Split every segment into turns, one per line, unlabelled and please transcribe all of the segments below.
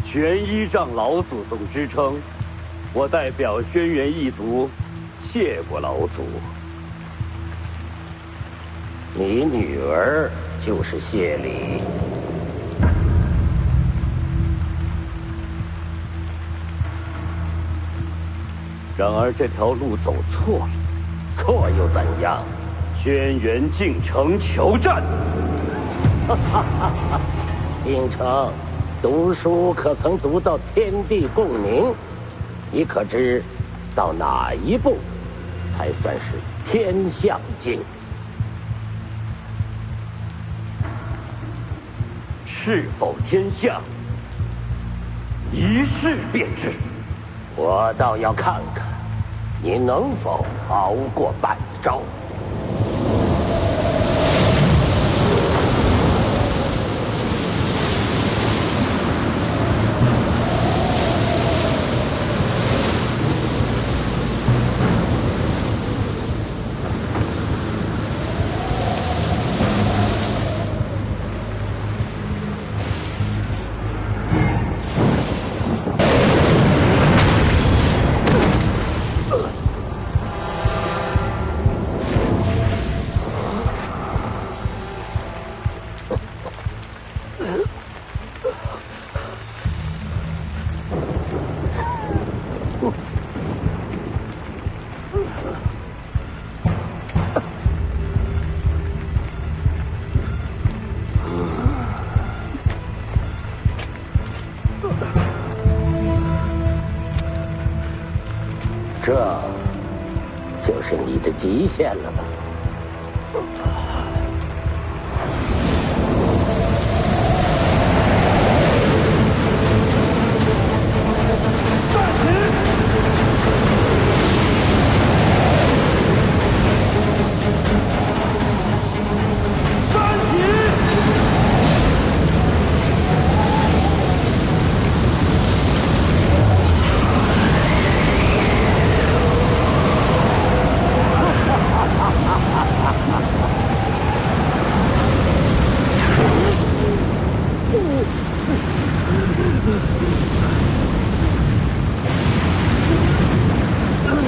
全依仗老祖宗支撑，我代表轩辕一族谢过老祖。
你女儿就是谢礼。
然而这条路走错了，
错又怎样？
轩辕进城求战。
进城，读书可曾读到天地共鸣？你可知到哪一步才算是天象境？
是否天象，一试便知。
我倒要看看你能否熬过半招。这就是你的极限了吧？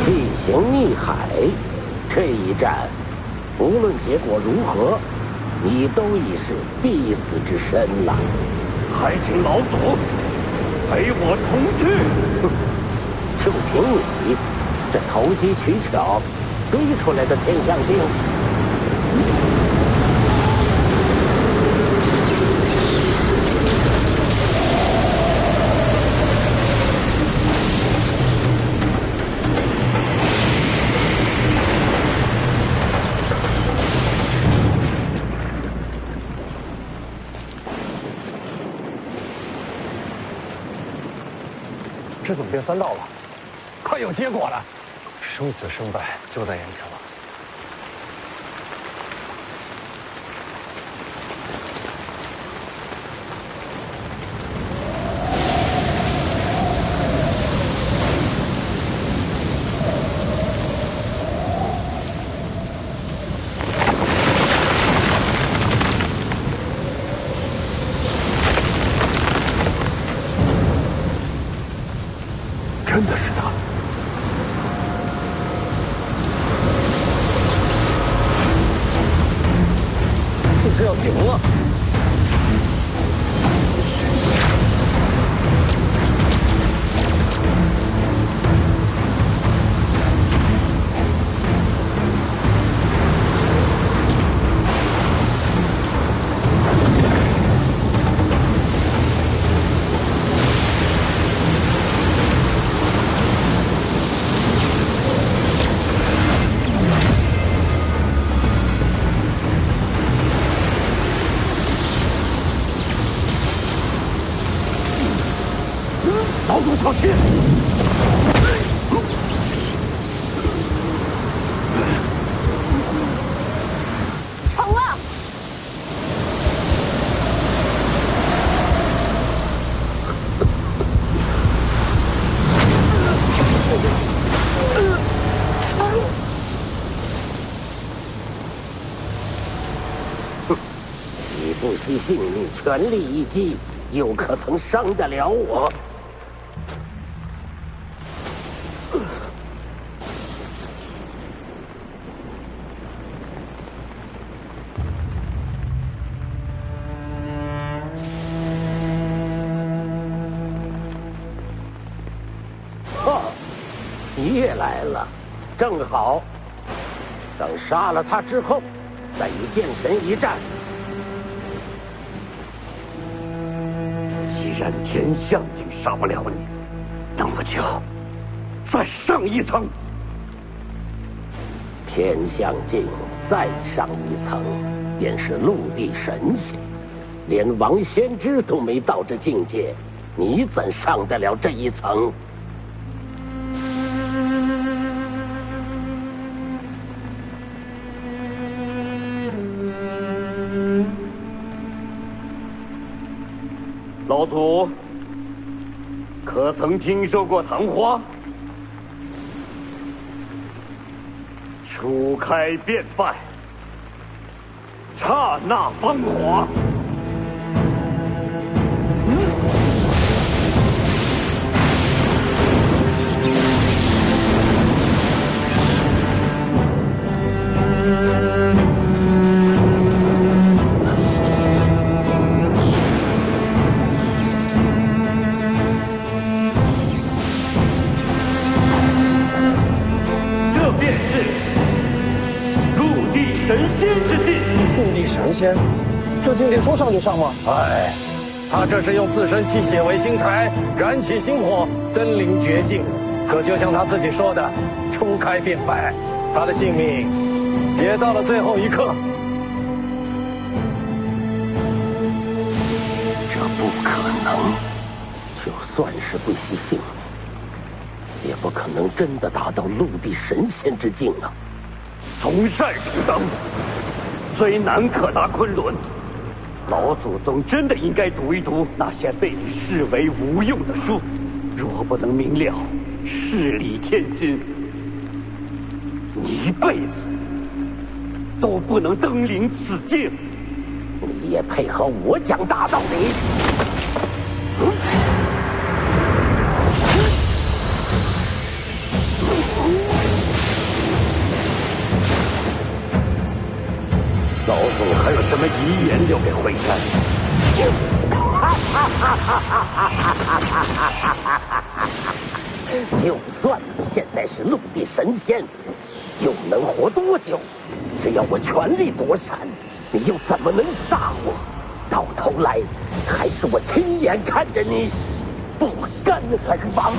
气行逆海，这一战，无论结果如何，你都已是必死之身了。
还请老祖陪我同去。
就凭你这投机取巧堆出来的天象镜，
这怎么变3道了？快有结果了！生死胜败就在眼前了。真的是他！这是要停了！
老祖小心！
成了！
你不惜性命全力一击，又可曾伤得了我？你也来了，正好。等杀了他之后，再与剑神一战。
既然天象境杀不了你，那么就再上一层。
天象境再上一层，便是陆地神仙。连王先知都没到这境界，你怎上得了这一层？
老祖，可曾听说过昙花？初开便败，刹那芳华。
神仙，这境界说上就上吗？哎，他这是用自身气血为星柴，燃起星火，登临绝境。可就像他自己说的，初开便败，他的性命也到了最后一刻。
这不可能，就算是不惜性命，也不可能真的达到陆地神仙之境啊！
从善如登。虽难可达昆仑，老祖宗真的应该读一读那些被你视为无用的书。若不能明了事理天心，你一辈子都不能登临此境。
你也配合我讲大道理？
老祖还有什么遗言留给惠山？
就算你现在是陆地神仙，又能活多久？只要我全力躲闪，你又怎么能杀我？到头来，还是我亲眼看着你不甘而亡。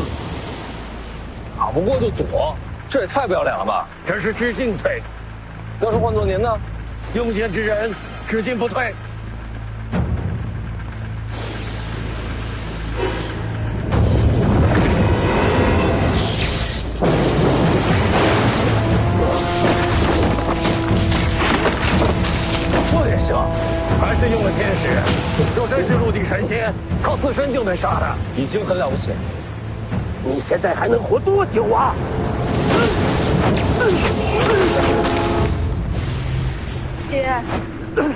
打不过就躲，这也太不要脸了吧！真是知进退。要是换做您呢？用剑之人，只进不退。这也行，还是用了天使。若真是陆地神仙，靠自身就能杀的，已经很了不起。
你现在还能活多久啊？
爹，
等，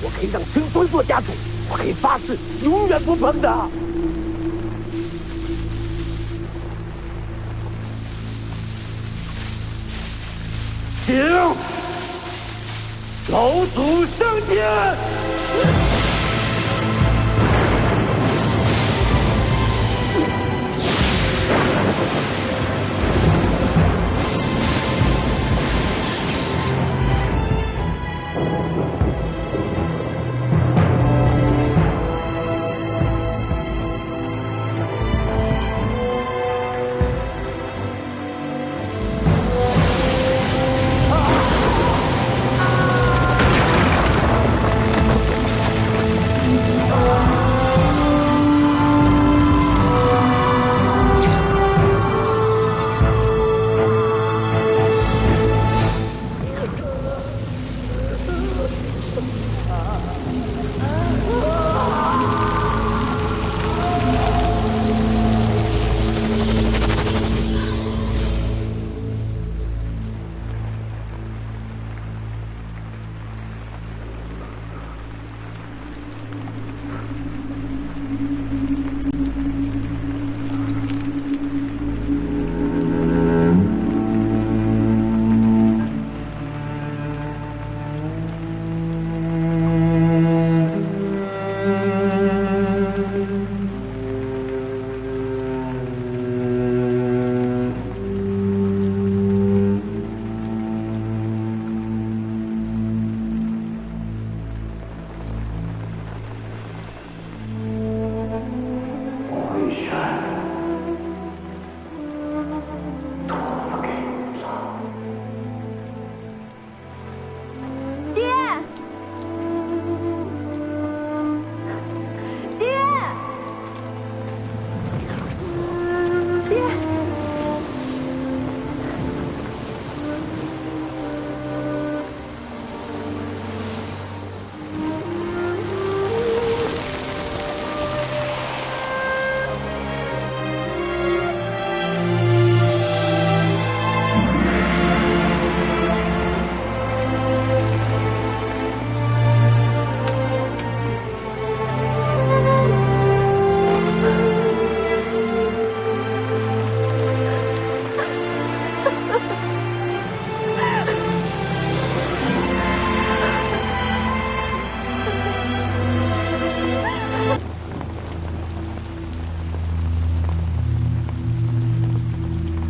我可以让青风做家主，我可以发誓永远不碰的。
请老祖升天。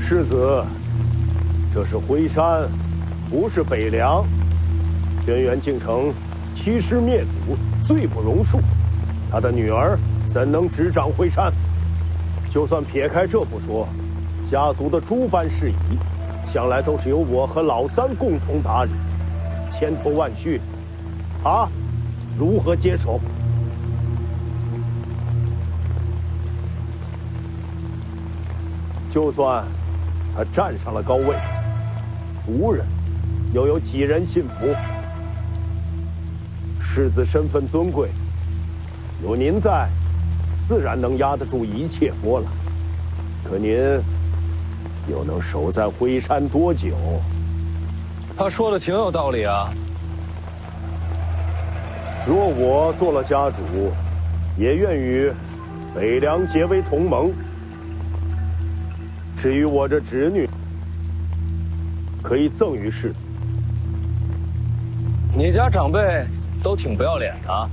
世子，这是徽山，不是北凉。轩辕敬城欺师灭祖，罪不容恕。他的女儿怎能执掌徽山？就算撇开这不说，家族的诸般事宜，向来都是由我和老三共同打理，千头万绪，他如何接手？就算他站上了高位，族人又有几人信服？世子身份尊贵，有您在，自然能压得住一切波澜。可您又能守在徽山多久？
他说的挺有道理啊。
若我做了家主，也愿与北凉结为同盟。至于我这侄女，可以赠与世子。
你家长辈都挺不要脸的。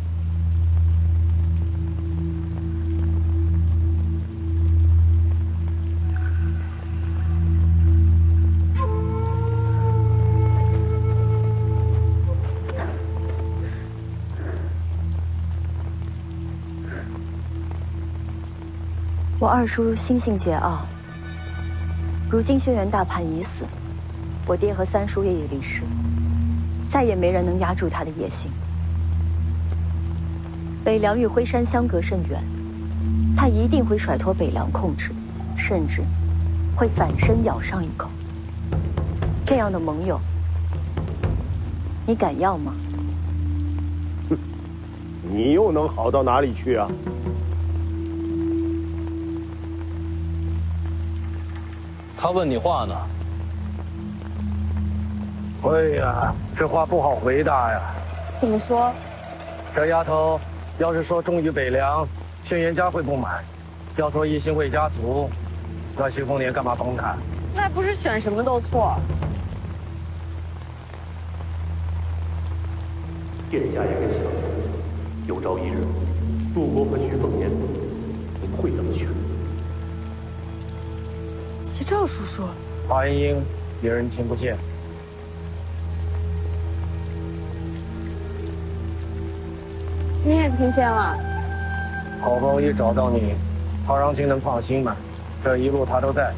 我二叔心性桀骜，如今轩辕大叛已死，我爹和三叔爷也离世，再也没人能压住他的野心。北凉与徽山相隔甚远，他一定会甩脱北凉控制，甚至会反身咬上一口。这样的盟友，你敢要吗？
哼，你又能好到哪里去啊？
他问你话呢。哎呀，这话不好回答呀。
怎么说？
这丫头要是说忠于北凉，轩辕家会不满；要说一心为家族，那徐凤年干嘛帮他？
那不是选什么都错。
殿下也该想想，有朝一日，陆国和徐凤年，你们会怎么选？
齐赵叔叔，
话音音，别人听不见。
你也听见了？
好不容易找到你，曹长青能放心吗？这一路他都在。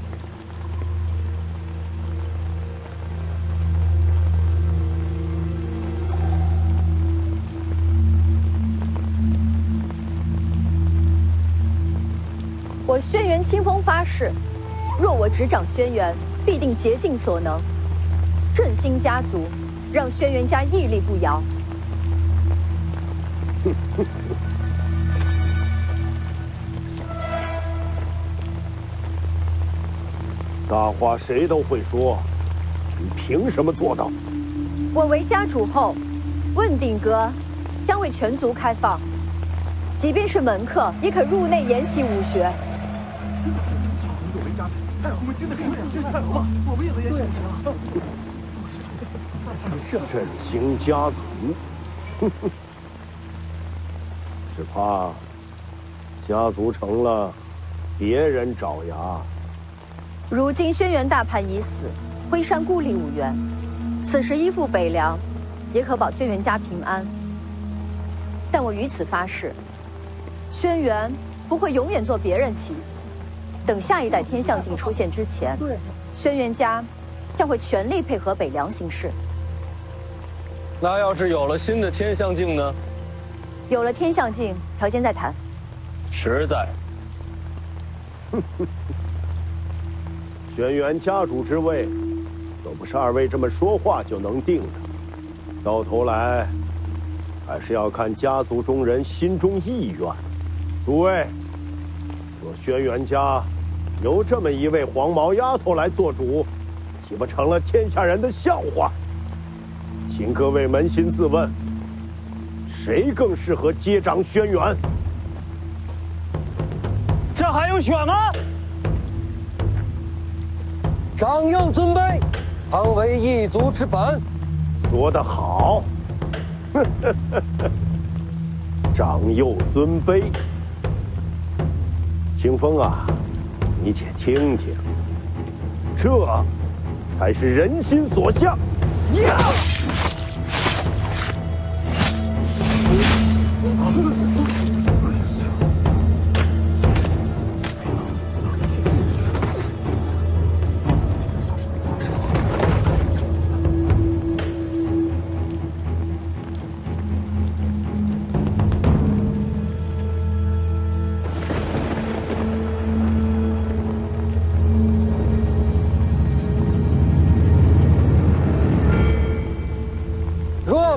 我轩辕清风发誓，若我执掌轩辕，必定竭尽所能，振兴家族，让轩辕家屹立不摇。
大话谁都会说，你凭什么做到？
我为家主后，问鼎阁将为全族开放，即便是门客也可入内研习武学。
作为家主，太后们真的可以这样太好了，我们也能研习武学了。
振兴家族，只怕家族成了别人爪牙。
如今轩辕大叛已死，徽山孤立无援，此时依附北凉，也可保轩辕家平安。但我于此发誓，轩辕不会永远做别人棋子。等下一代天象镜出现之前，轩辕家将会全力配合北凉行事。
那要是有了新的天象镜呢？
有了天象镜，条件再谈。
实在。
轩辕家主之位，可不是二位这么说话就能定的。到头来，还是要看家族中人心中意愿。诸位，若轩辕家由这么一位黄毛丫头来做主，岂不成了天下人的笑话？请各位扪心自问，谁更适合接掌轩辕？
这还用选吗？长幼尊卑，常为一族之本。
说得好，长幼尊卑。清风啊，你且听听，这才是人心所向。呀！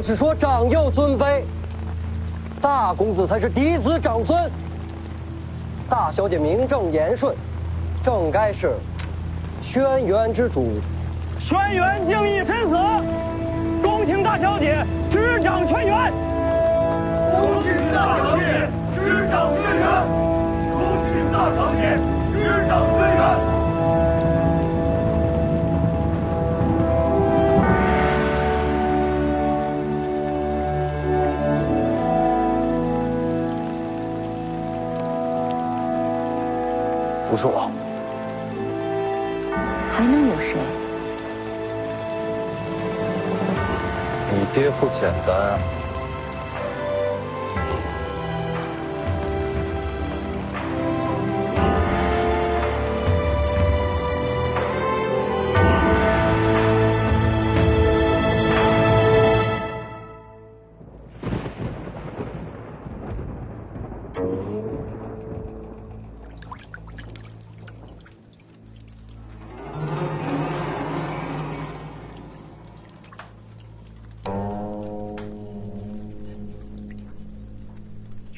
是说长幼尊卑，大公子才是嫡子长孙，大小姐名正言顺，正该是轩辕之主。轩辕敬义身死，恭请大小姐执掌轩辕。
恭请大小姐执掌轩辕，恭请大小姐执掌轩辕。
不是我，
还能有谁？
你爹不简单。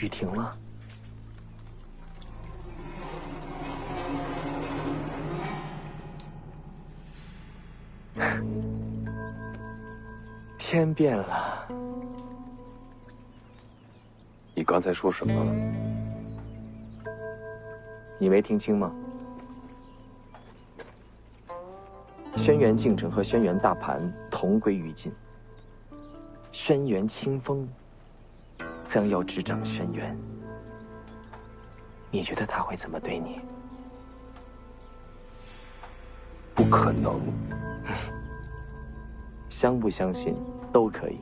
雨停了。天变了。
你刚才说什么？
你没听清吗？轩辕敬城和轩辕大盘同归于尽。轩辕清风将要执掌轩辕，你觉得他会怎么对你？
不可能。
相不相信都可以，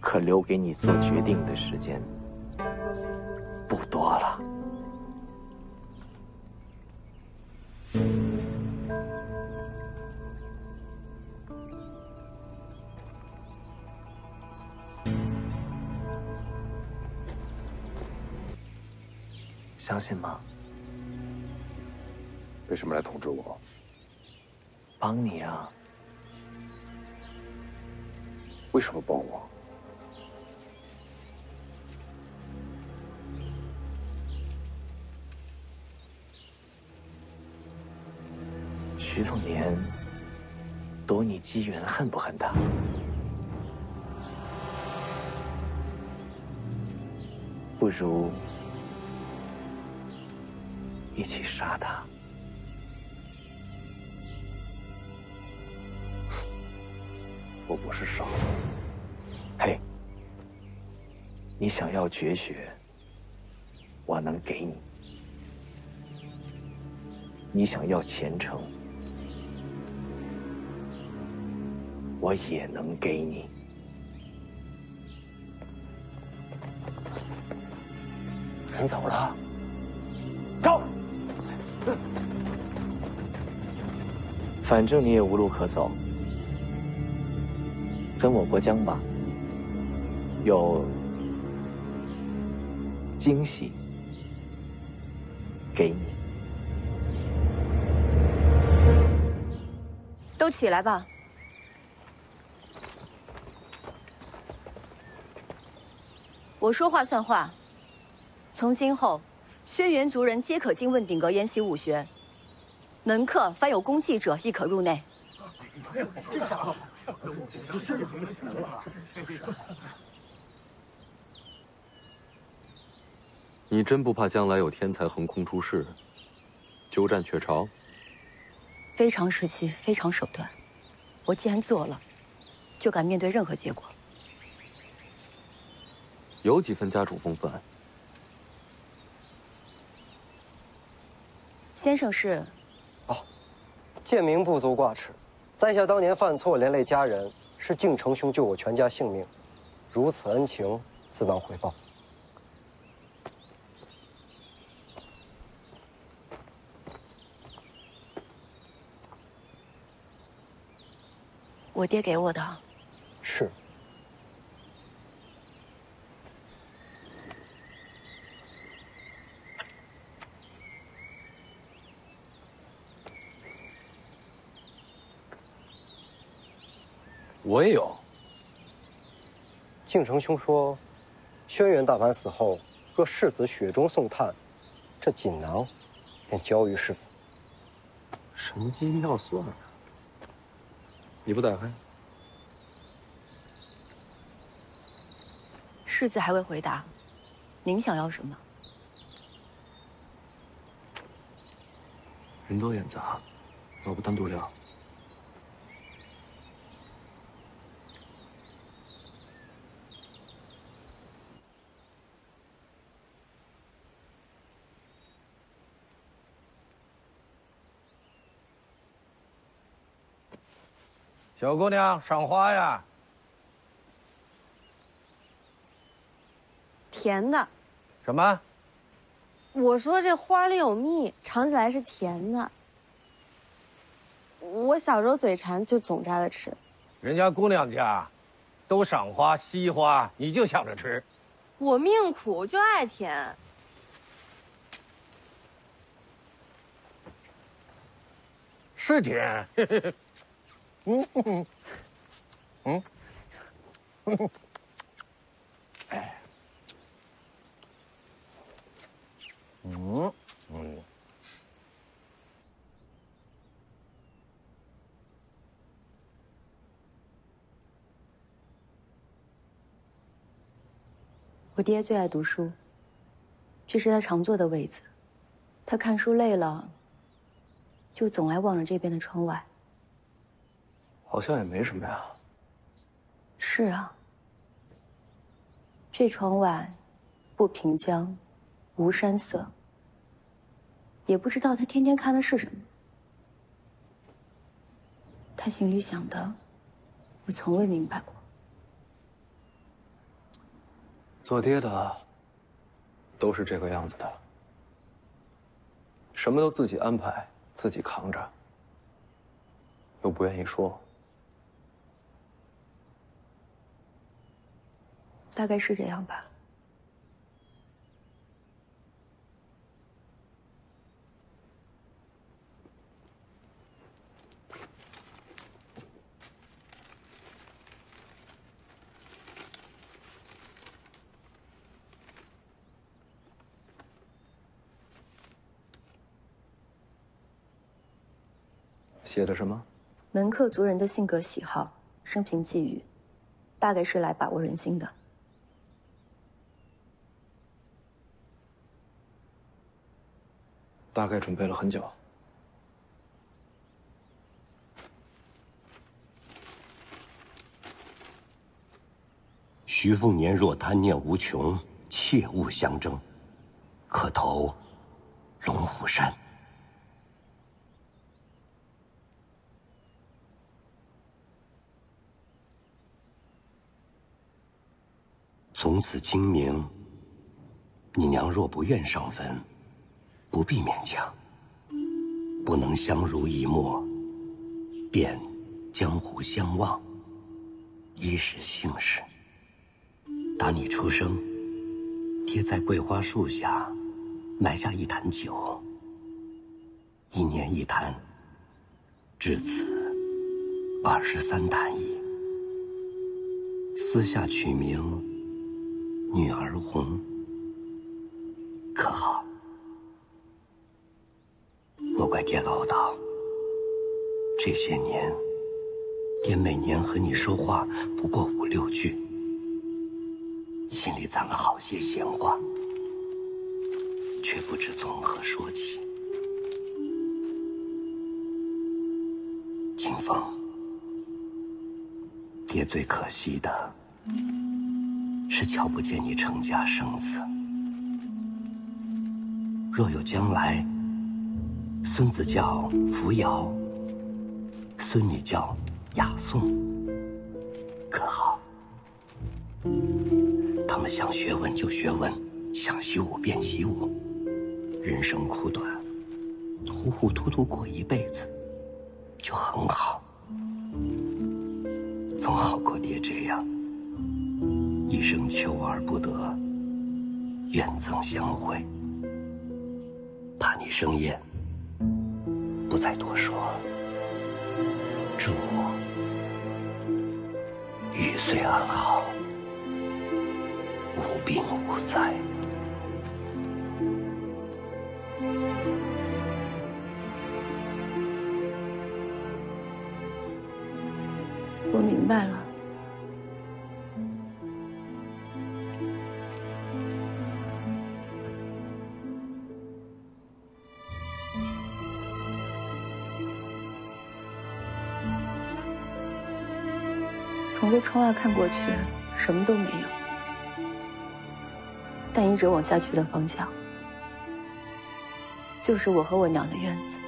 可留给你做决定的时间不多了。相信吗？
为什么来通知我？
帮你啊。
为什么帮我？
徐凤年夺你机缘，恨不恨他？不如一起杀他。
我不是傻子。
嘿，你想要绝学，我能给你；你想要前程，我也能给你。
人走了，
走。反正你也无路可走，跟我过江吧。有惊喜给你。
都起来吧。我说话算话。从今后，轩辕族人皆可进问鼎阁研习武学。门客凡有功绩者，亦可入内。
这下
你真不怕将来有天才横空出世，鸠占鹊巢？
非常时期，非常手段。我既然做了，就敢面对任何结果。
有几分家主风范？
先生是？
哦，
贱民不足挂齿，在下当年犯错连累家人，是敬城兄救我全家性命，如此恩情自当回报。
我爹给我的。
是。
我也有。
敬城兄说，轩辕大盘死后，若世子雪中送炭，这锦囊便交于世子。
神机妙算啊！你不打开？
世子还未回答，您想要什么？
人多眼杂，要不单独聊？
小姑娘，赏花呀？
甜的。
什么？
我说这花里有蜜，尝起来是甜的。我小时候嘴馋，就总摘了吃。
人家姑娘家都赏花惜花，你就想着吃。
我命苦，就爱甜。
是甜。哎，
我爹最爱读书，这是他常坐的位子。他看书累了，就总爱望着这边的窗外。
好像也没什么呀。
是啊，这窗外不平江，无山色，也不知道他天天看的是什么。他心里想的，我从未明白过。
做爹的都是这个样子的，什么都自己安排，自己扛着，又不愿意说。
大概是这样吧。
写的什么？
门客族人的性格喜好、生平际遇，大概是来把握人心的。
大概准备了很久。
徐凤年若贪念无穷，切勿相争，可投龙虎山。从此清明，你娘若不愿上坟，不必勉强。不能相濡以沫，便江湖相望，衣食姓氏。打你出生，爹在桂花树下埋下一坛酒，1年1坛，至此23坛矣。私下取名女儿红，可好？莫怪爹唠叨，这些年，爹每年和你说话不过5、6句，心里攒了好些闲话，却不知从何说起。清风，爹最可惜的是瞧不见你成家生子。若有将来，孙子叫扶摇，孙女叫雅颂，可好？他们想学文就学文，想习武便习武，人生苦短，糊糊涂涂过一辈子，就很好，总好过爹这样，一生求而不得，愿憎相会。怕你生厌，不再多说。祝玉碎安好，无病无灾。
我明白了。从这窗外看过去，什么都没有，但一直往下去的方向，就是我和我娘的院子。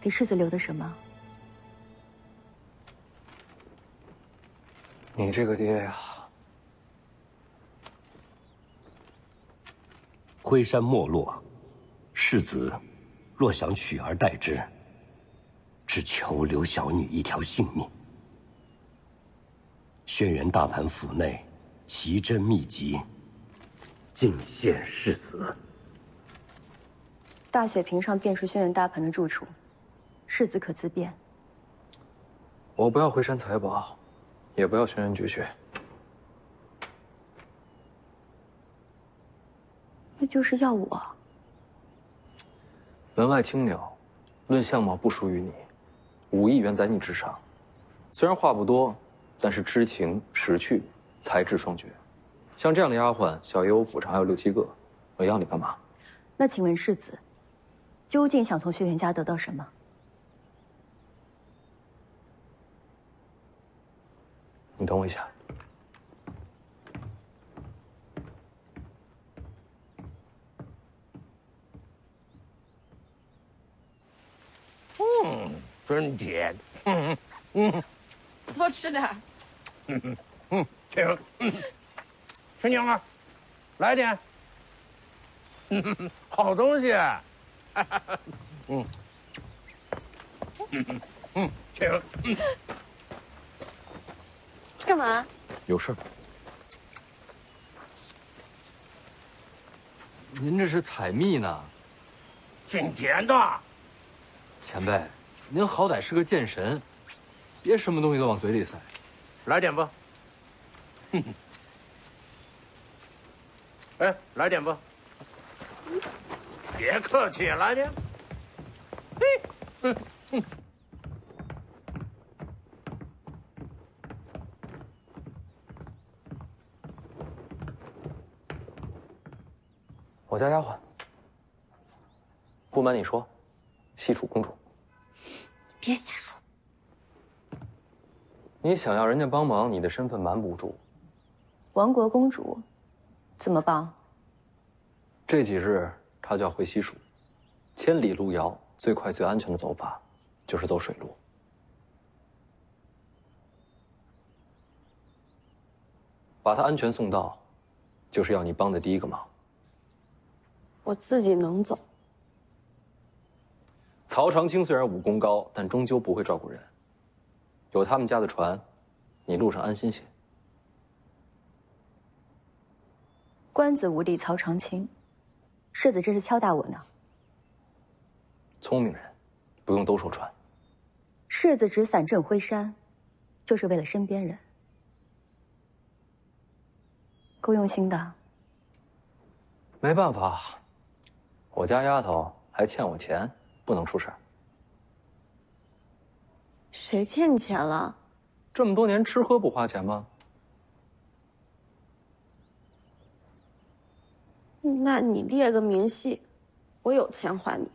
给世子留的什么？
你这个爹呀！
辉山没落，世子若想取而代之，只求留小女一条性命。轩辕大盘府内奇珍秘籍，尽献世子。
大雪屏上便是轩辕大盘的住处，世子可自便。
我不要辉山财宝，也不要轩辕绝学。
那就是要我。
门外青鸟，论相貌不输于你，武艺远在你之上。虽然话不多，但是知情识趣，才智双绝。像这样的丫鬟，小爷我府上还有6、7个，我要你干嘛？
那请问世子，究竟想从轩辕家得到什么？
你等我一下。
真甜。
多吃点。
请。陈娘啊，来点。好东西。请。
干嘛？
有事。
您这是采蜜呢？
挺甜的。
前辈，您好歹是个剑神，别什么东西都往嘴里塞。
来点吧。哎，来点吧。别客气，来点。
我家丫鬟。不瞒你说，西楚公主。
别瞎说。
你想要人家帮忙，你的身份瞒不住。
亡国公主，怎么帮？
这几日她就要回西蜀，千里路遥，最快最安全的走法，就是走水路。把她安全送到，就是要你帮的第一个忙。
我自己能走。
曹长青虽然武功高，但终究不会照顾人。有他们家的船，你路上安心些。
官子无敌曹长青，世子这是敲打我呢。
聪明人，不用兜售船。
世子只伞镇辉山，就是为了身边人，够用心的。
没办法，我家丫头还欠我钱，不能出事儿。
谁欠你钱了？
这么多年吃喝不花钱吗？
那你列个明细，我有钱还你。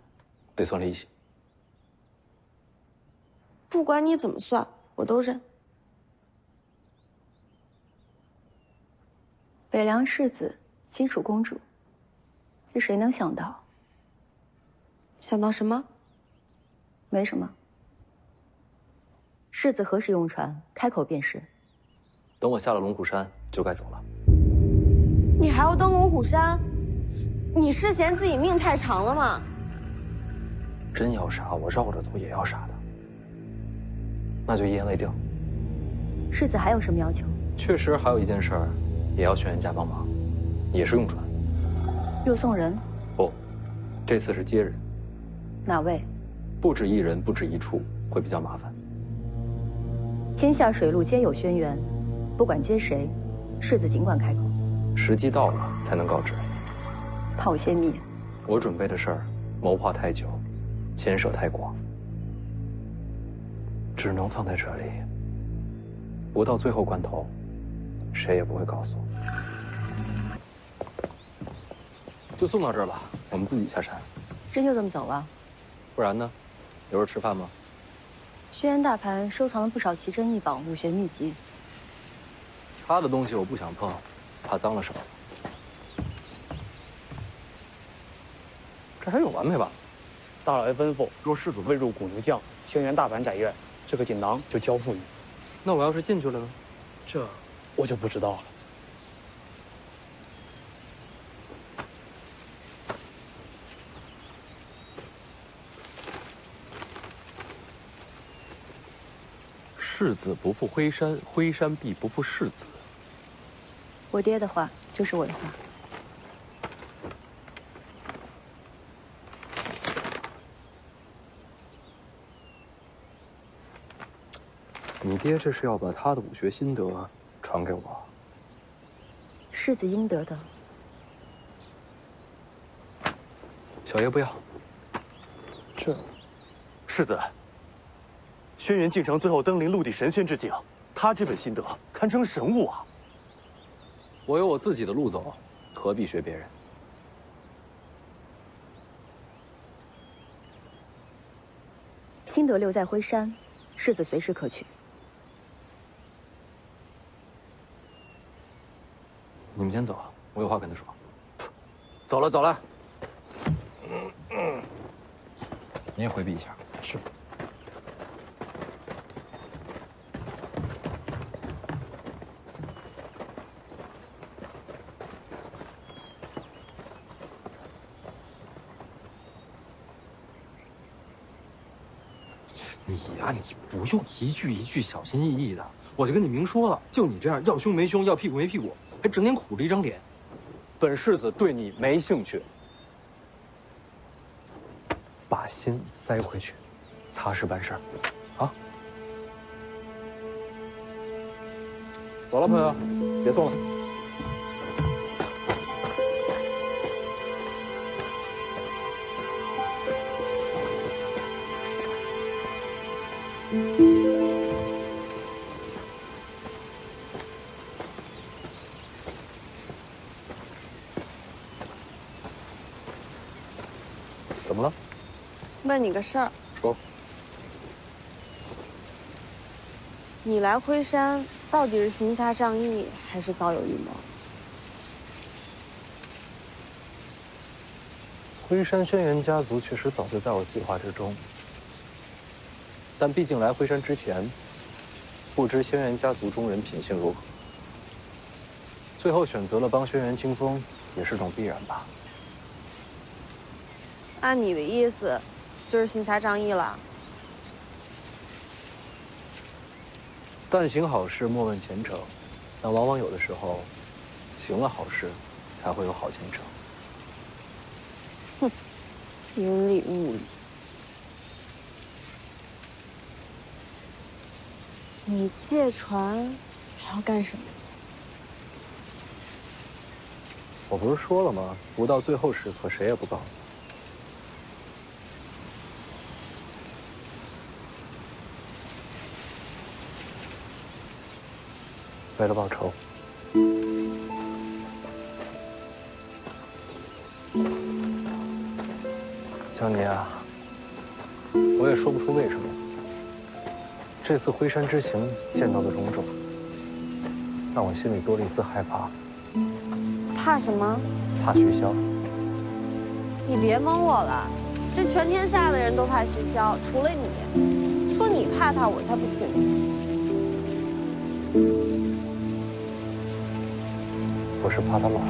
得算利息。
不管你怎么算，我都认。
北凉世子，西楚公主，这谁能想到？
想到什么？
没什么。世子何时用船？开口便是。
等我下了龙虎山，就该走了。
你还要登龙虎山？你是嫌自己命太长了吗？
真要杀，我绕着走也要杀的。那就一言为定。
世子还有什么要求？
确实还有一件事儿，也要轩辕家帮忙，也是用船。
又送人？
不，这次是接人。
哪位？
不止一人，不止一处，会比较麻烦。
天下水陆皆有轩辕，不管接谁，世子尽管开口。
时机到了才能告知。
怕我泄密？
我准备的事儿，谋划太久，牵涉太广，只能放在这里。不到最后关头，谁也不会告诉我。就送到这儿吧，我们自己下山。
真就这么走了？
不然呢？留着吃饭吗？
轩辕大盘收藏了不少奇珍异宝、武学秘籍。
他的东西我不想碰，怕脏了手。这还有完没完？
大老爷吩咐，若世子未入古牛将轩辕大盘宅院，这个锦囊就交付你。
那我要是进去了呢？
这我就不知道了。
世子不负辉山，辉山必不负世子。
我爹的话就是我的话。
你爹这是要把他的武学心得传给我？
世子应得的。
小爷不要。
这，
世子。轩辕敬城最后登临陆地神仙之境，他这本心得堪称神物啊！
我有我自己的路走，何必学别人？
心得留在辉山，世子随时可取。
你们先走，我有话跟他说。
走了走了。
你也回避一下。
是。
你呀，你不用一句一句小心翼翼的，我就跟你明说了，就你这样要胸没胸，要屁股没屁股，还整天苦着一张脸。
本世子对你没兴趣，把心塞回去，踏实办事儿，啊！走了，朋友，别送了。怎么了？
问你个事儿。
说。
你来辉山到底是行侠仗义，还是早有预谋？
辉山轩辕家族确实早就在我计划之中，但毕竟来辉山之前，不知轩辕家族中人品性如何，最后选择了帮轩辕清风，也是种必然吧。
按你的意思，就是行侠仗义了。
但行好事，莫问前程，但往往有的时候，行了好事，才会有好前程。
哼，云里雾里。你借船还要干什么？
我不是说了吗？不到最后时刻，谁也不告诉我。为了报仇。江离啊，我也说不出为什么。这次辉山之行见到的种种，让我心里多了一丝害怕。
怕什么？
怕徐骁。
你别蒙我了，这全天下的人都怕徐骁，除了你。说你怕他，我才不信。
我是怕他老。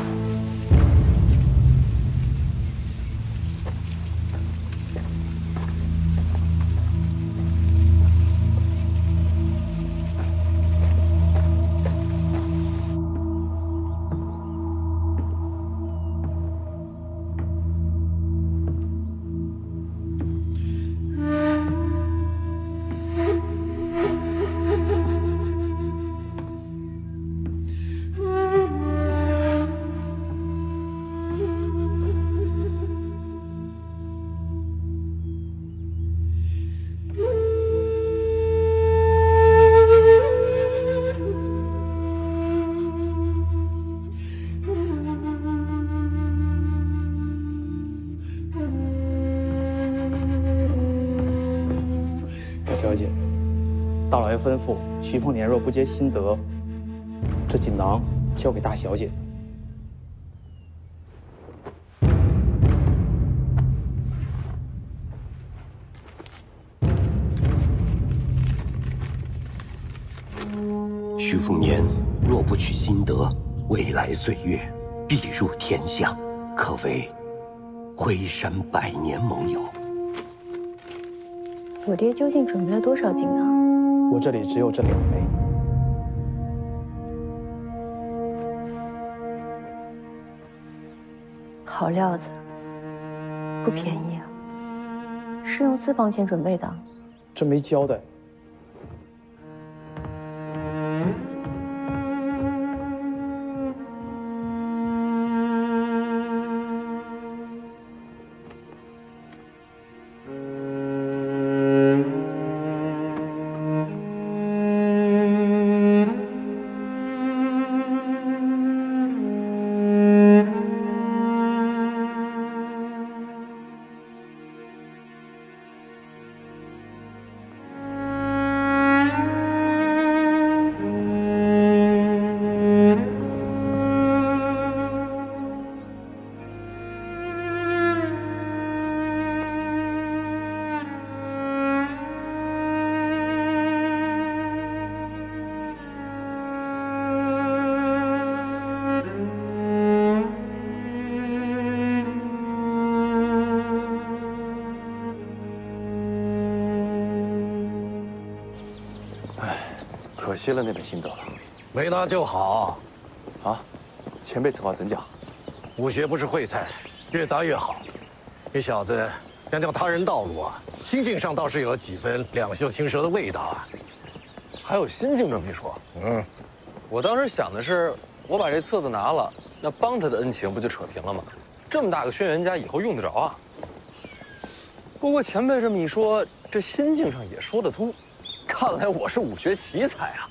小姐，大老爷吩咐，徐凤年若不接新德，这锦囊交给大小姐。
徐凤年若不取新德，未来岁月必入天下，可谓辉山百年盟友。
我爹究竟准备了多少锦囊？
我这里只有这2枚。
好料子，不便宜啊！是用私房钱准备的？
这没交代。
可惜了那本心得了，
没拿就好。
啊，前辈此话怎讲？
武学不是烩菜，越杂越好。你小子想叫他人道路啊，心境上倒是有几分两袖清舌的味道啊。
还有心境这么一说？
我当时想的是，我把这册子拿了，那帮他的恩情不就扯平了吗？这么大个轩辕家，以后用得着啊。不过前辈这么一说，这心境上也说得通。看来我是武学奇才啊！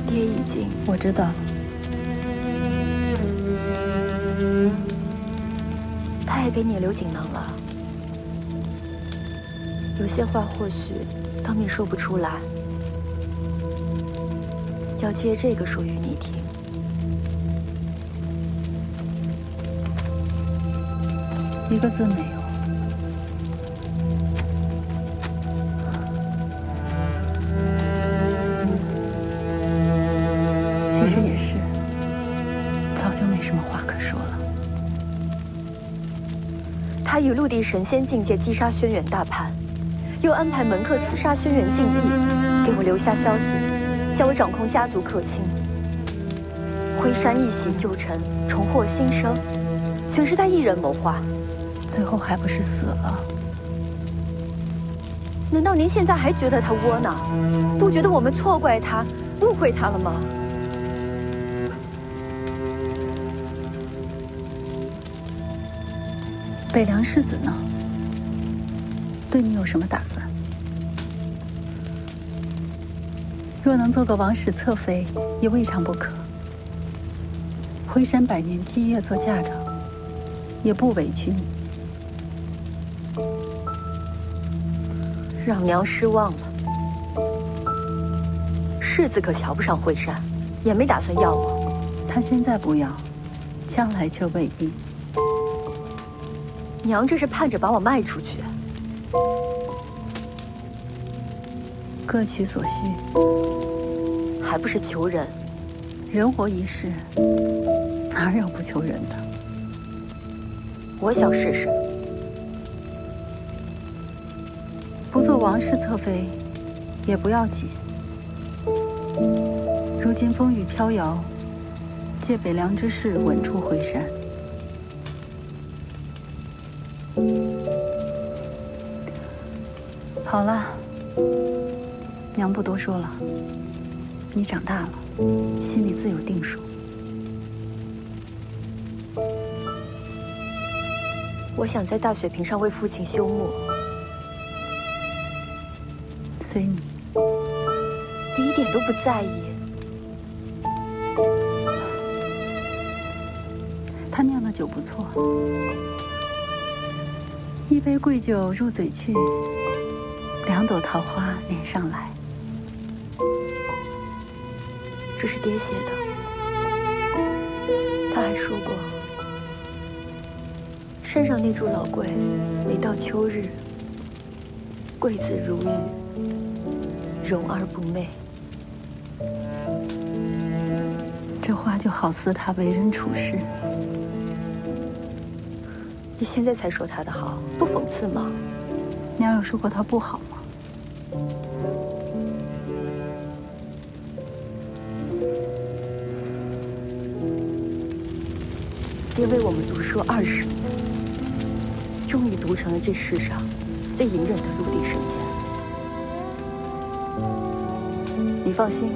爹已经，我知道。他也给你留锦囊了，有些话或许当面说不出来，要借这个说与你听。一个字没有。其实也是，早就没什么话可说了。他以陆地神仙境界击杀轩辕大盘，又安排门客刺杀轩辕敬义，给我留下消息，叫我掌控家族客卿。辉山一袭旧尘，重获新生，全是他一人谋划，最后还不是死了？难道您现在还觉得他窝囊？不觉得我们错怪他、误会他了吗？北凉世子呢？
对你有什么打算？若能做个王室侧妃，也未尝不可。辉山百年基业做嫁妆，也不委屈你。
让娘失望了。世子可瞧不上辉山，也没打算要我。
他现在不要，将来却未必。
娘这是盼着把我卖出去。
各取所需，
还不是求人？
人活一世，哪有不求人的？
我想试试。
不做王室侧妃，也不要紧。如今风雨飘摇，借北凉之势稳住辉山。好了，娘不多说了。你长大了，心里自有定数。
我想在大雪坪上为父亲修墓。
随你。
你一点都不在意。
他酿的酒不错，一杯贵酒入嘴去，2朵桃花脸上来。
这是爹写的。他还说过，山上那株老桂，每到秋日，桂子如玉，容而不媚。
这话就好似他为人处事。
你现在才说他的好，不讽刺吗？
娘有说过他不好吗？
爹为我们读书20年，终于读成了这世上最隐忍的陆地神仙。你放心，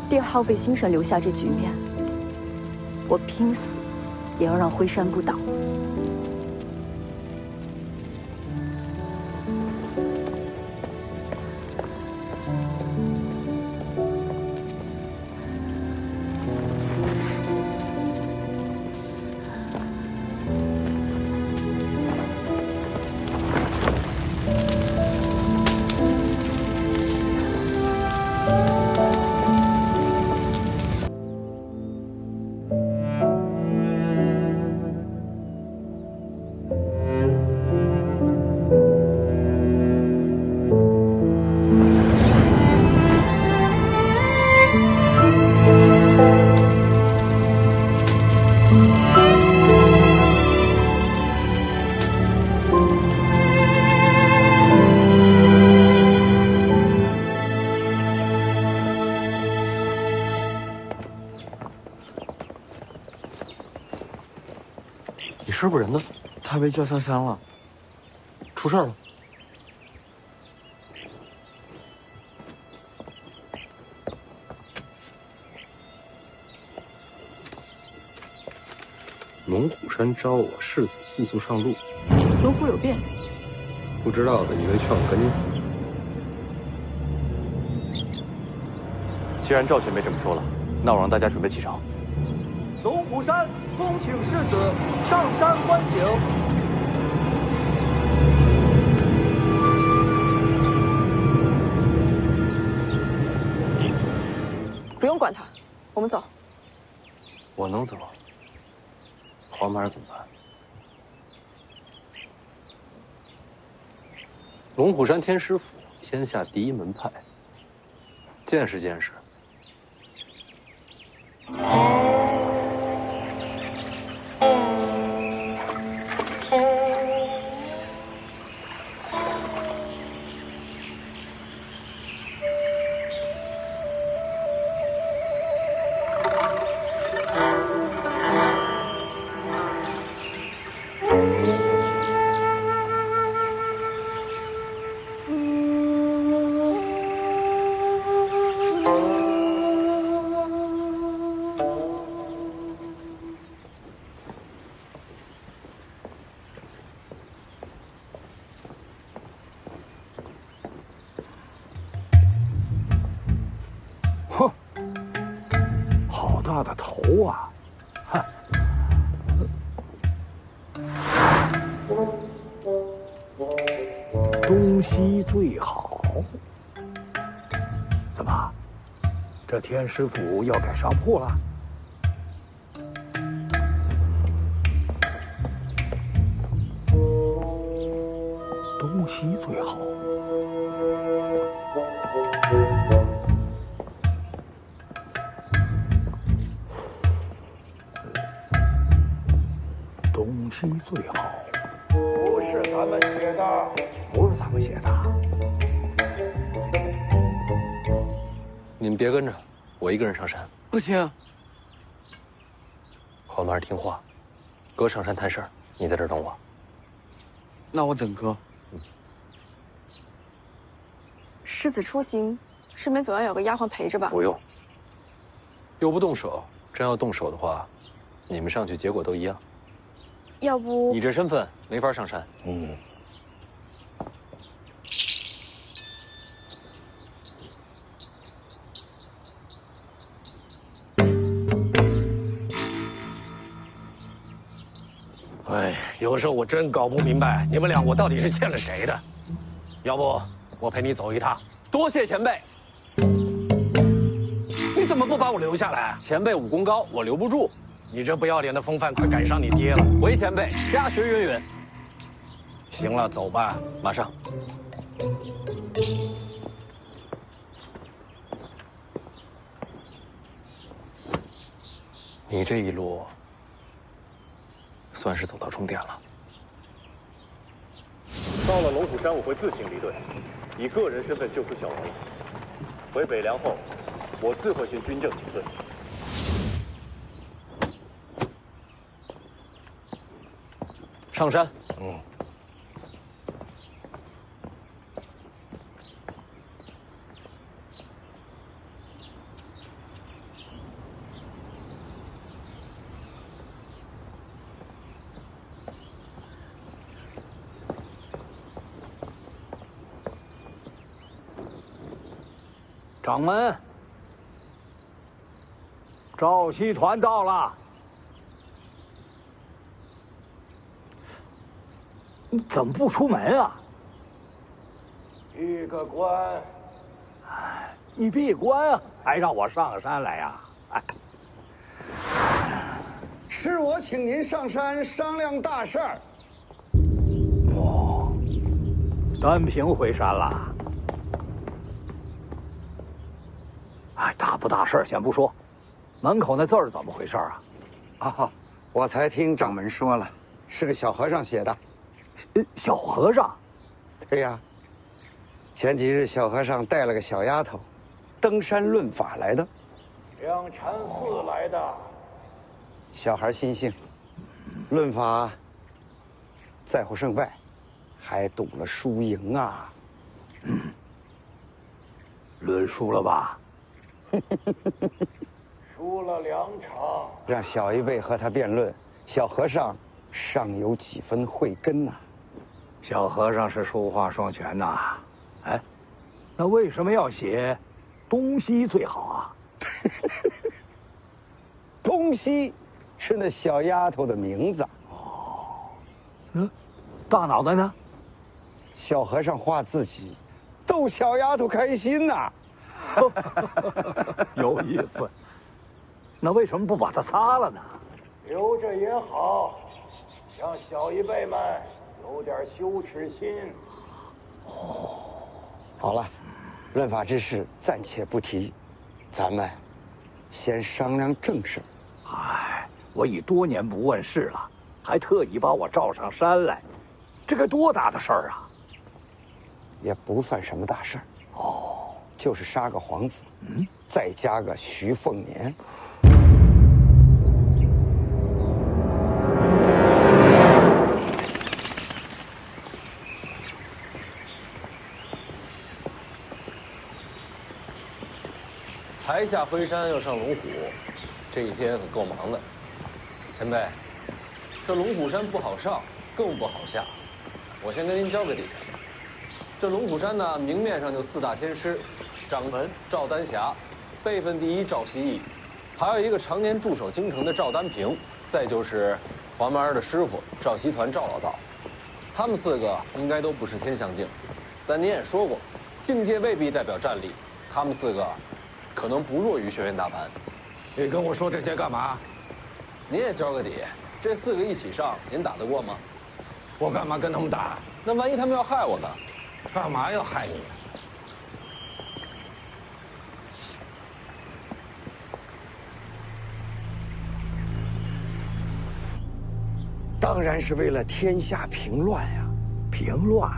爹耗费心神留下这局面，我拼死也要让辉山不倒。
师傅人呢？
他被叫下山了，
出事了。龙虎山招我世子细速上路，
龙虎有变，
不知道的以为劝我赶紧死。
既然赵前辈这么说了，那我让大家准备启程。
龙虎山恭请世子上山观景。
不用管他，我们走。
我能走，黄马怎么办？龙虎山天师府，天下第一门派，见识见识。
他的头啊！哼！东西最好。怎么？这天师府要改上铺了？东西最好。东西最好。不是咱们写的，不是咱们写的。
你们别跟着，我一个人上山。
不行。
后面听话，哥上山谈事儿，你在这儿等我。
那我等哥。
狮子出行，身边总要有个丫鬟陪着吧？
不用。又不动手，真要动手的话，你们上去结果都一样。
要不
你这身份没法上山。
哎，有时候我真搞不明白，你们俩我到底是欠了谁的？要不我陪你走一趟？
多谢前辈。
你怎么不把我留下来？
前辈武功高，我留不住。
你这不要脸的风范，快赶上你爹了！
回前辈，家学渊源。
行了，走吧，
马上。你这一路算是走到终点了。
到了龙虎山，我会自行离队，以个人身份救出小龙。回北凉后，我自会寻军政请罪。
上山。
掌门，赵西团到了。你怎么不出门啊？闭个关！哎，你闭关啊，还让我上山来呀？哎，
是我请您上山商量大事儿。
哦，单凭回山了。哎，大不大事儿先不说，门口那字儿怎么回事啊？
啊，我才听掌门说了，是个小和尚写的。
小和尚？
对呀。前几日小和尚带了个小丫头，登山论法来的。
两禅寺来的。
小孩心性，论法在乎胜败，还赌了输赢啊。
论输了吧？
输了2场。让小一辈和他辩论，小和尚尚有几分慧根呐。
小和尚是书画双全呐。哎，那为什么要写东西最好啊？
东西是那小丫头的名字。
哦。大脑袋呢？
小和尚画自己，逗小丫头开心呐。
有意思。那为什么不把它擦了呢？
留着也好，让小一辈们有点羞耻心。
哦，好了，论法之事暂且不提，咱们先商量正事。
哎，我已多年不问事了，还特意把我召上山来，这该多大的事儿啊！
也不算什么大事儿。
哦，
就是杀个皇子，再加个徐凤年。
才下辉山又上龙虎，这一天可够忙的。前辈，这龙虎山不好上，更不好下。我先跟您交个底。这龙虎山呢，明面上就4大天师：掌门赵丹霞，辈分第1赵希义，还有一个常年驻守京城的赵丹平，再就是黄毛儿的师傅赵熙团赵老道。他们4个应该都不是天象境，但您也说过，境界未必代表战力，他们4个可能不弱于轩辕大盘。
你跟我说这些干嘛？
您也交个底，这4个一起上，您打得过吗？
我干嘛跟他们打？
那万一他们要害我呢？
干嘛要害你？
当然是为了天下平乱呀！
平乱？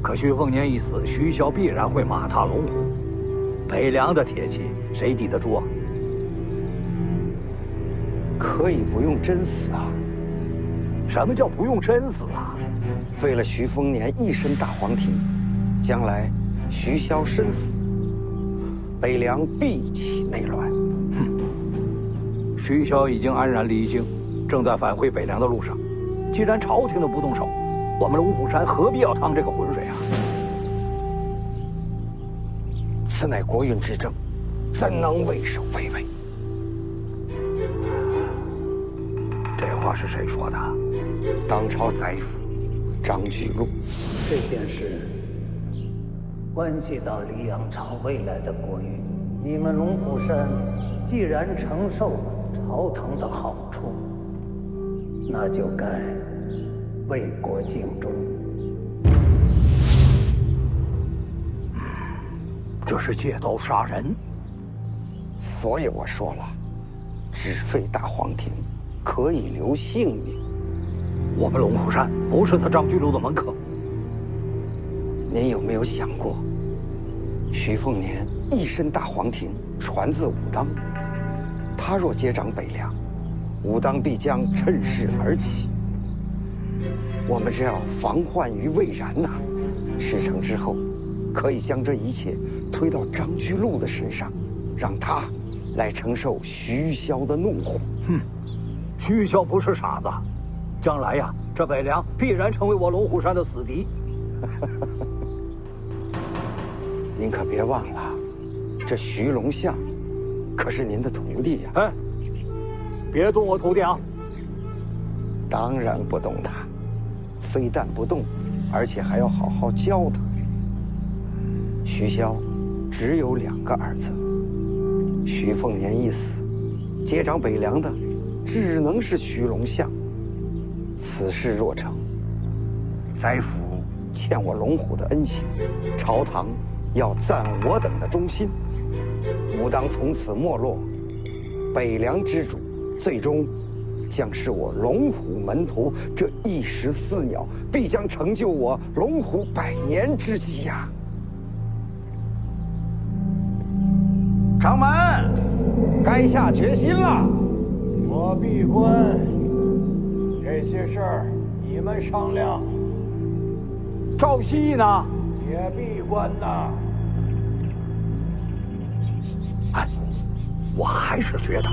可徐凤年一死，徐骁必然会马踏龙虎，北凉的铁骑谁抵得住啊？
可以不用真死啊！
什么叫不用真死啊？
为了徐丰年一身大黄庭，将来徐骁身死，北凉必起内乱。
哼！徐骁已经安然离京，正在返回北凉的路上。既然朝廷都不动手，我们龙虎山何必要趟这个浑水啊？
此乃国运之政，怎能畏首畏尾？
这话是谁说的？
当朝宰辅张居禄。
这件事关系到黎阳朝未来的国运，你们龙虎山既然承受朝堂的好处，那就该为国尽忠。
这是借刀杀人。
所以我说了，只废大黄庭，可以留性命。
我们龙虎山不是他张居禄的门客。
您有没有想过，徐凤年一身大黄庭，传自武当，他若接掌北凉，武当必将趁势而起。我们只要防患于未然呐，事成之后，可以将这一切推到张居禄的身上，让他来承受徐骁的怒火。
哼，徐骁不是傻子，将来呀，这北凉必然成为我龙虎山的死敌。
您可别忘了，这徐龙象可是您的徒弟呀！
哎，别动我徒弟啊！
当然不动他，非但不动，而且还要好好教他。徐骁只有2个儿子，徐凤年一死，接掌北凉的只能是徐龙象。此事若成，宰辅欠我龙虎的恩情，朝堂要赞我等的忠心，武当从此没落，北凉之主最终将是我龙虎门徒，这一石4鸟，必将成就我龙虎100年之计呀！掌门，该下决心了。
我闭关，这些事儿你们商量。
赵熙呢？
也闭关呐。
哎，我还是觉得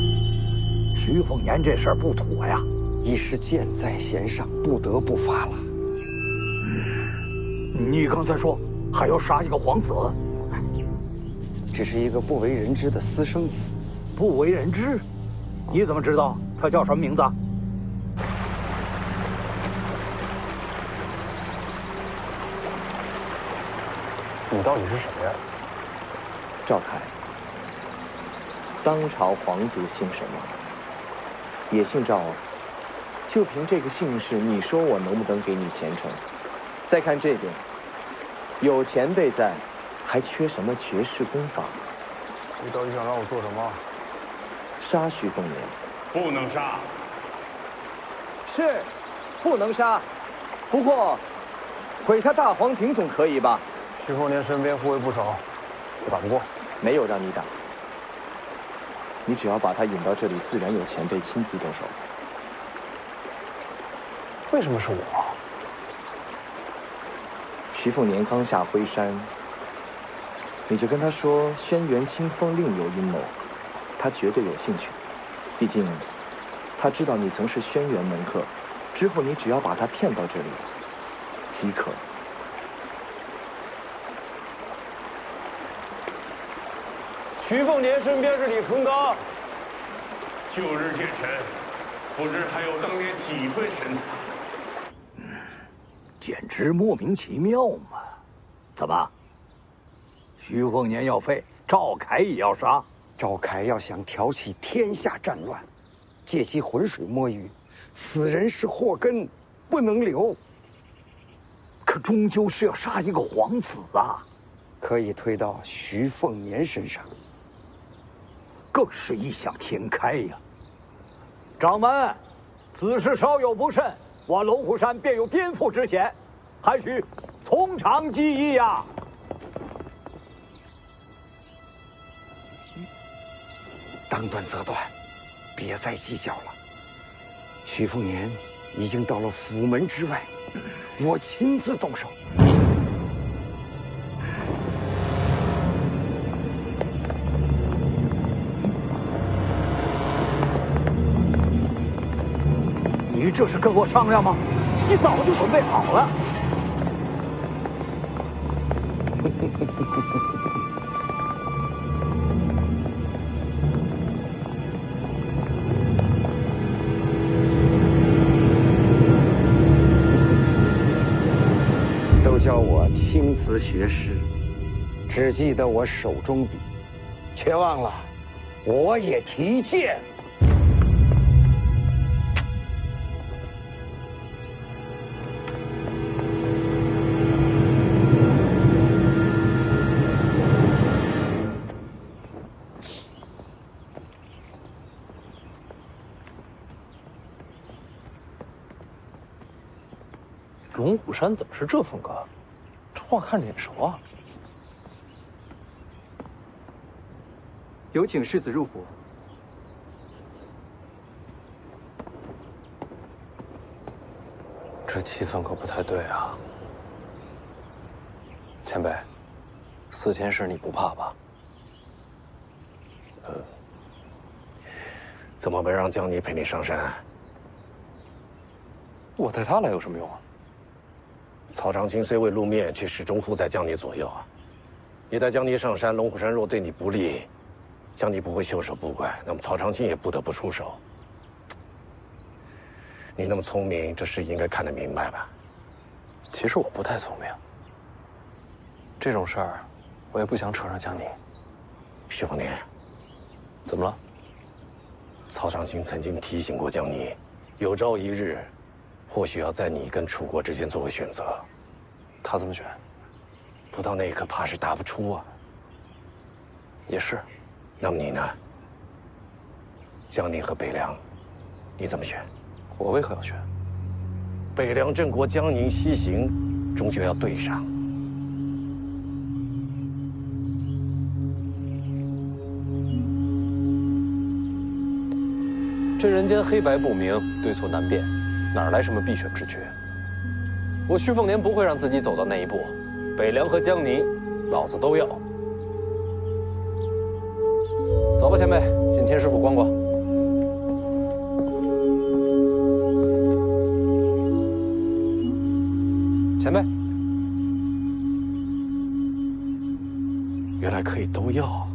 徐凤年这事儿不妥呀。
已是箭在弦上，不得不发了。
你刚才说还要杀一个皇子？
这是一个不为人知的私生子。
不为人知？你怎么知道他叫什么名字？
你到底是谁呀？
赵凯。当朝皇族姓什么？也姓赵啊。就凭这个姓氏，你说我能不能给你前程？再看这边，有前辈在，还缺什么绝世功法？
你到底想让我做什么？
杀徐凤年。
不能杀。
是，不能杀。不过，毁他大黄庭总可以吧？
徐凤年身边护卫不少，我打不过。
没有让你打，你只要把他引到这里，自然有前辈亲自动手。
为什么是我？
徐凤年刚下辉山，你就跟他说轩辕清风另有阴谋，他绝对有兴趣。毕竟，他知道你曾是轩辕门客，之后你只要把他骗到这里，即可。
徐凤年身边是李淳罡，
旧日见神，不知还有当年几分神采。
简直莫名其妙嘛！怎么？徐凤年要废，赵凯也要杀？
赵凯要想挑起天下战乱，借其浑水摸鱼，此人是祸根，不能留。
可终究是要杀一个皇子啊！
可以推到徐凤年身上，
更是异想天开呀！掌门，此事稍有不慎，我龙虎山便有颠覆之险，还需从长计议呀！
当断则断，别再计较了。徐凤年已经到了府门之外，我亲自动手。
你这是跟我商量吗？你早就准备好了。
都叫我青瓷学师，只记得我手中笔，却忘了我也提剑。
龙虎山怎么是这风格？这话看着眼熟啊！
有请世子入府。
这气氛可不太对啊！前辈，4天时你不怕吧？
怎么没让江离陪你上山？
我带他来有什么用啊？
曹长青虽未露面，却始终护在江离左右啊。你带江离上山，龙虎山若对你不利，江离不会袖手不管，那么曹长青也不得不出手。你那么聪明，这事应该看得明白吧？
其实我不太聪明，这种事儿我也不想扯上江离。
徐凤年，
怎么了？
曹长青曾经提醒过江离，有朝一日，或许要在你跟楚国之间做个选择。
他怎么选？
不到那一刻，怕是答不出啊。
也是。
那么你呢？江宁和北凉，你怎么选？
我为何要选？
北凉郑国江宁西行，终究要对上。
这人间黑白不明，对错难辨，哪来什么必选之决？我徐凤年不会让自己走到那一步。北凉和江宁，老子都要。走吧，前辈，进天师府逛逛。前辈，
原来可以都要。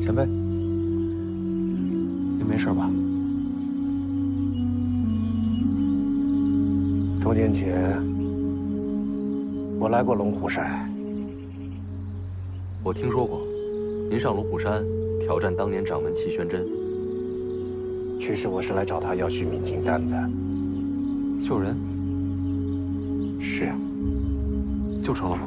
前辈，你没事吧？
多年前，我来过龙虎山。
我听说过，您上龙虎山挑战当年掌门齐玄真。
其实我是来找他要续明镜丹的。
救人？
是啊。
救成了吗？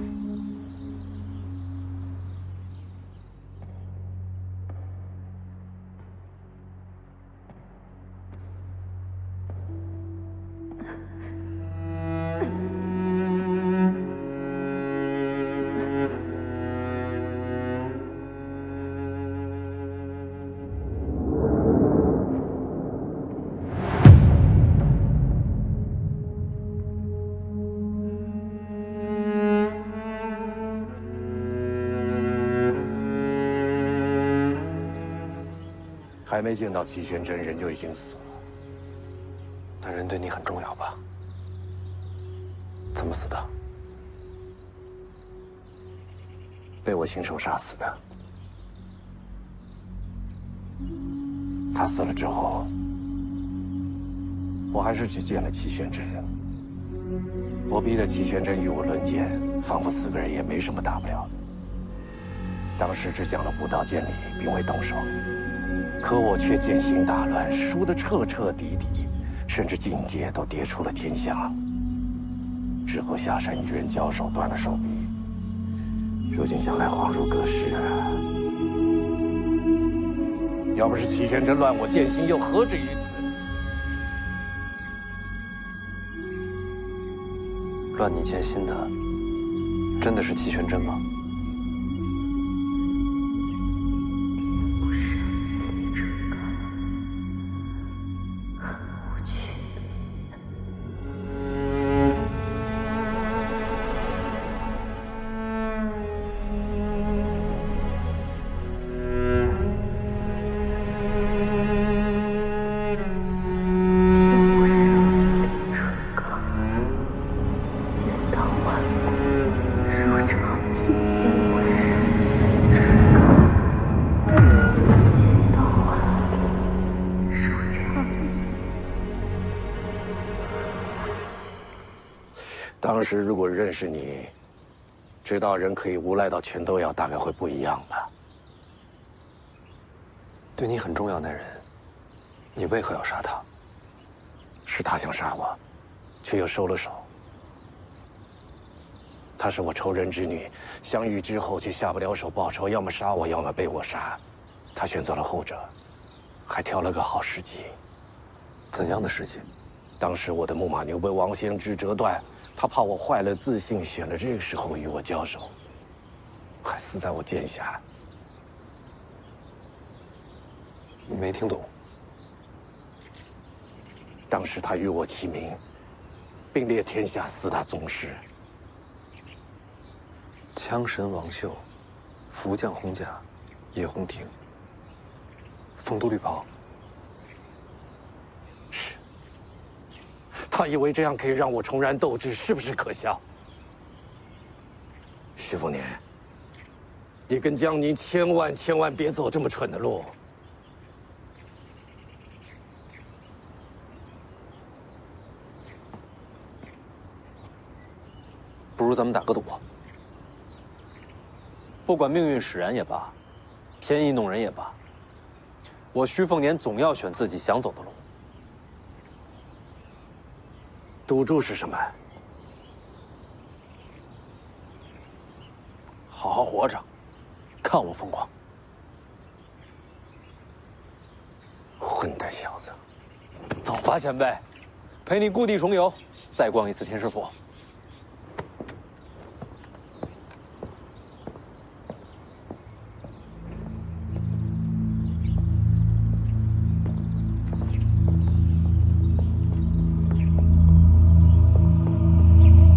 还没见到齐玄真，人就已经死了。
那人对你很重要吧？怎么死的？
被我亲手杀死的。他死了之后，我还是去见了齐玄真。我逼得齐玄真与我论剑，仿佛4个人也没什么大不了的。当时只讲了武道剑理，并未动手，可我却剑心大乱，输得彻彻底底，甚至境界都跌出了天下。之后下山与人交手，断了手臂。如今想来恍如隔世啊！要不是齐玄真乱我剑心，又何至于此？
乱你剑心的，真的是齐玄真吗？
当时如果认识你，知道人可以无赖到全都要，大概会不一样吧。
对你很重要的人，你为何要杀他？
是他想杀我，却又收了手。她是我仇人之女，相遇之后却下不了手报仇，要么杀我，要么被我杀。她选择了后者，还挑了个好时机。
怎样的时机？
当时我的木马牛被王仙芝折断，她怕我坏了自信，选了这个时候与我交手，还死在我剑下。
没听懂。
当时他与我齐名，并列天下4大宗师。
枪神王秀，福将红甲，叶红婷，凤都绿袍。
是。他以为这样可以让我重燃斗志，是不是可笑？徐凤年，你跟江宁千万别走这么蠢的路。
不如咱们打个赌。不管命运使然也罢，天意弄人也罢，我徐凤年总要选自己想走的路。
赌注是什么？
好好活着，看我疯狂！
混蛋小子，
走吧，前辈，陪你故地重游，再逛一次天师府。